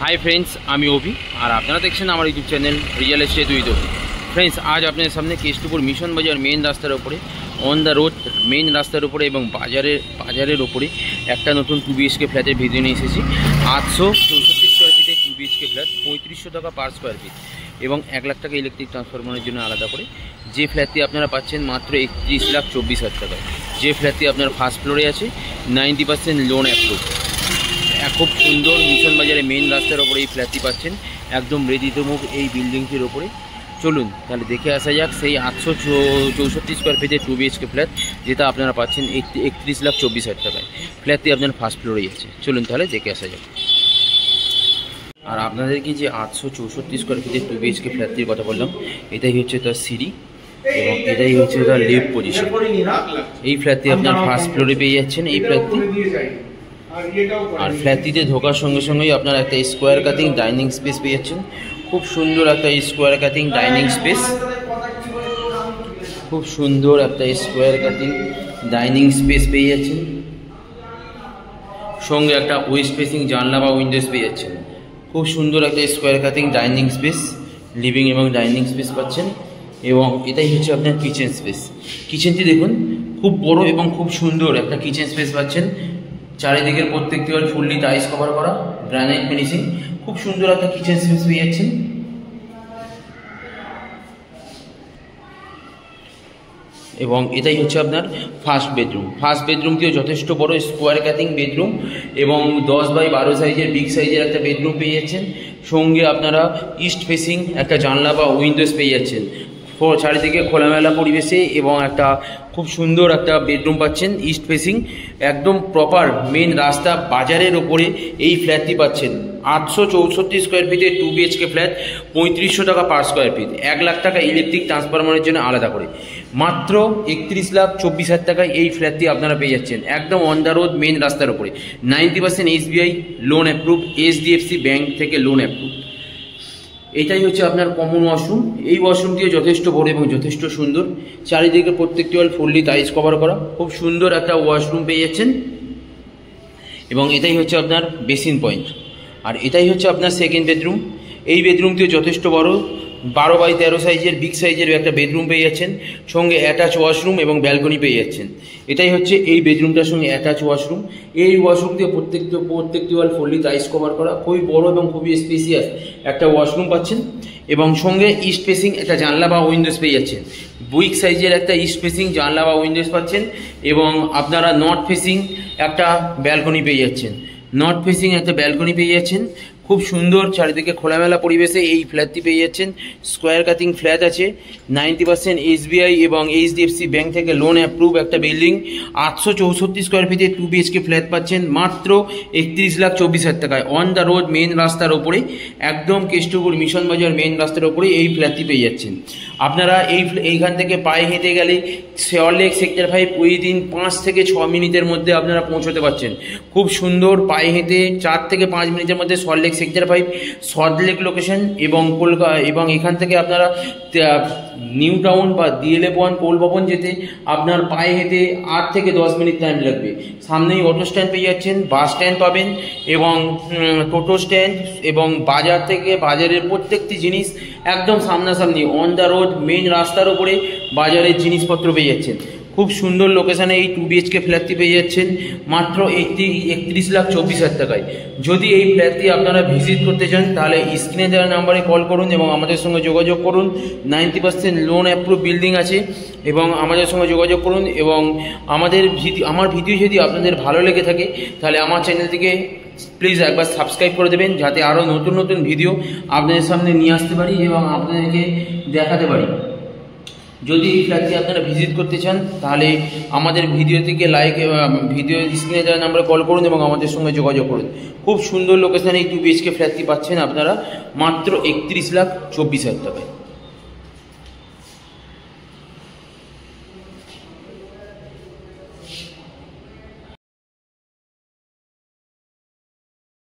Hi friends आमी ओभी और आपनारा देखছেন আমার YouTube channel real estate with Ovi. Friends आज আপনাদের সামনে কেষ্টপুর মিশন বাজার মেন রাস্তার উপরে অন দ্য রোড মেন রাস্তার উপরে এবং বাজারের উপরে একটা নতুন 2 BHK ফ্ল্যাটের ভিডিও নিয়ে এসেছি। 864 স্কয়ার ফিটের 2 BHK ফ্ল্যাট 3500 টাকা পার স্কয়ার ফিট এবং 1 লাখ টাকা ইলেকট্রিক ট্রান্সফরমারের জন্য আলাদা করে। যে ফ্ল্যাটটি আপনারা পাচ্ছেন মাত্র 31,24,000 টাকায়। যে ফ্ল্যাটটি আপনার ফার্স্ট ফ্লোরে আছে 90% লোন অ্যাপ্রুভ। খুব সুন্দর মিশন বাজারে মেন রাস্তার ওপরে এই ফ্ল্যাটটি পাচ্ছেন একদম রেডি টু মুভ এই বিল্ডিংটির ওপরে। চলুন তাহলে দেখে আসা যাক সেই 864 স্কয়ার ফিটের 2 BHK ফ্ল্যাট যেটা আপনারা পাচ্ছেন 31,24,000 টাকায়। ফ্ল্যাটটি আপনার ফার্স্ট ফ্লোরেই আছে। চলুন তাহলে দেখে আসা যাক। আর আপনাদেরকে যে 864 স্কয়ার ফিটের 2 BHK ফ্ল্যাটটির কথা বললাম, এটাই হচ্ছে তার সিঁড়ি এবং এটাই হচ্ছে তার লিফট পজিশন। এই ফ্ল্যাটটি আপনার ফার্স্ট ফ্লোরে পেয়ে যাচ্ছেন। এই ফ্ল্যাটটি আর ফ্ল্যাটটিতে ঢোকার সঙ্গে সঙ্গেই আপনারা একটা স্কোয়ার কাটিং ডাইনিং স্পেস পেয়ে যাচ্ছেন। খুব সুন্দর একটা স্কোয়ার কাটিং ডাইনিং স্পেস, খুব সুন্দর একটা স্কোয়ার কাটিং ডাইনিং স্পেস পেয়ে যাচ্ছেন। সঙ্গে একটা ওয়েস্ট ফেসিং জানলা বা উইন্ডোজ পেয়ে যাচ্ছেন। খুব সুন্দর একটা square cutting dining space, living এবং ডাইনিং স্পেস পাচ্ছেন। এবং এটাই হচ্ছে আপনার কিচেন স্পেস। কিচেনটি দেখুন খুব বড় এবং খুব সুন্দর একটা কিচেন স্পেস পাচ্ছেন। চারিদিকের প্রত্যেকটি ওয়াল ফুললি টাইলস কভার করা, গ্রানাইট ফিনিশিং। খুব সুন্দর একটা কিচেন স্পেস পেয়ে যাচ্ছেন। এবং এটাই হচ্ছে আপনার ফার্স্ট বেডরুম। ফার্স্ট বেডরুমটিও যথেষ্ট বড় স্কোয়ার কাটিং বেডরুম এবং 10x12 সাইজের বিগ সাইজের একটা বেডরুম পেয়ে যাচ্ছেন। সঙ্গে আপনারা ইস্ট ফেসিং একটা জানলা বা উইন্ডোজ পেয়ে যাচ্ছেন। চারিদিকে খোলামেলা পরিবেশে এবং একটা খুব সুন্দর একটা বেডরুম পাচ্ছেন ইস্ট ফেসিং, একদম প্রপার মেন রাস্তা বাজারের ওপরে এই ফ্ল্যাটটি পাচ্ছেন। 864 স্কোয়ার ফিটের 2 BHK ফ্ল্যাট 3500 টাকা পার স্কোয়ার ফিট, 1 লাখ টাকা ইলেকট্রিক ট্রান্সফরমারের জন্য আলাদা করে। মাত্র 31,24,000 টাকায় এই ফ্ল্যাটটি আপনারা পেয়ে যাচ্ছেন একদম অন দ্য রোড মেন রাস্তার উপরে। 90% SBI loan approve, HDFC bank থেকে লোন অ্যাপ্রুভ। এটাই হচ্ছে আপনার কমন ওয়াশরুম। এই ওয়াশরুমটিও যথেষ্ট বড় এবং যথেষ্ট সুন্দর। চারিদিকে প্রত্যেকটি ওয়াল ফুললি টাইলস কভার করা, খুব সুন্দর একটা ওয়াশরুম পেয়ে যাচ্ছেন। এবং এটাই হচ্ছে আপনার বেসিন পয়েন্ট। আর এটাই হচ্ছে আপনার সেকেন্ড বেডরুম। এই বেডরুমটিও যথেষ্ট বড়, 12x13 সাইজের বিগ সাইজের একটা বেডরুম পেয়ে যাচ্ছেন। সঙ্গে অ্যাটাচ ওয়াশরুম এবং ব্যালকনি পেয়ে যাচ্ছেন। এটাই হচ্ছে এই বেডরুমটার সঙ্গে অ্যাটাচ ওয়াশরুম। এই ওয়াশরুম দিয়ে প্রত্যেকটি ওয়াল ফুললি টাইলস কভার করা, খুবই বড় এবং খুবই স্পেসিয়াস একটা ওয়াশরুম পাচ্ছেন। এবং সঙ্গে ইস্ট ফেসিং একটা জানলা বা উইন্ডোজ পেয়ে যাচ্ছেন। বিগ সাইজের একটা ইস্ট ফেসিং জানলা বা উইন্ডোজ পাচ্ছেন। এবং আপনারা নর্থ ফেসিং একটা ব্যালকনি পেয়ে যাচ্ছেন। নর্থ ফেসিং একটা ব্যালকনি পেয়ে যাচ্ছেন। খুব সুন্দর চারিদিকে খোলামেলা পরিবেশে এই ফ্ল্যাটটি পেয়ে যাচ্ছেন। স্কোয়ার কাটিং ফ্ল্যাট আছে, 90% SBI এবং HDFC ব্যাংক থেকে লোন অ্যাপ্রুভ একটা বিল্ডিং। 864 স্কোয়ার ফিটে 2 BHK ফ্ল্যাট পাচ্ছেন মাত্র 31,24,000 টাকায় অন দ্য রোড মেন রাস্তার ওপরে, একদম কেষ্টপুর মিশন বাজার মেন রাস্তার ওপরে এই ফ্ল্যাটটি পেয়ে যাচ্ছেন। আপনারা এইখান থেকে পায়ে হেঁটে গেলে সল্টলেক সেক্টর 5 উইদিন 5 থেকে 6 মিনিটের মধ্যে আপনারা পৌঁছতে পারছেন। খুব সুন্দর পায়ে হেঁটে 4 থেকে 5 মিনিটের মধ্যে সল্টলেক সেক্টর 5 সল্টলেক লোকেশন। এবং কলকাতা এবং এখান থেকে আপনারা নিউ টাউন বা DLF1 কোল ভবন যেতে আপনার পায়ে হেঁটে 8 থেকে 10 মিনিট টাইম লাগবে। সামনেই অটো স্ট্যান্ড পেয়ে যাচ্ছেন, বাস স্ট্যান্ড পাবেন এবং টোটো স্ট্যান্ড এবং বাজার থেকে বাজারের প্রত্যেকটি জিনিস একদম সামনাসামনি অন দ্য রোড মেন রাস্তার উপরে বাজারের জিনিসপত্র পেয়ে যাচ্ছেন। খুব সুন্দর লোকেশানে এই 2 BHK ফ্ল্যাটটি পেয়ে যাচ্ছেন মাত্র 31,24,000 টাকায়। যদি এই ফ্ল্যাটটি আপনারা ভিজিট করতে চান তাহলে স্ক্রিনে দেওয়া নাম্বারে কল করুন এবং আমাদের সঙ্গে যোগাযোগ করুন। 90% লোন অ্যাপ্রুভ বিল্ডিং আছে এবং আমাদের সঙ্গে যোগাযোগ করুন। এবং আমার ভিডিও যদি আপনাদের ভালো লেগে থাকে তাহলে আমার চ্যানেলটিকে প্লিজ একবার সাবস্ক্রাইব করে দেবেন, যাতে আরও নতুন নতুন ভিডিও আপনাদের সামনে নিয়ে আসতে পারি এবং আপনাদেরকে দেখাতে পারি। যদি এই ফ্ল্যাটটি আপনারা ভিজিট করতে চান তাহলে আমাদের ভিডিওটিকে ভিডিও স্ক্রিনে দেওয়া নাম্বারে কল করুন এবং আমাদের সঙ্গে যোগাযোগ করুন। খুব সুন্দর লোকেশানে এই 2 BHK ফ্ল্যাটটি পাচ্ছেন আপনারা মাত্র 31,24,000 টাকায়।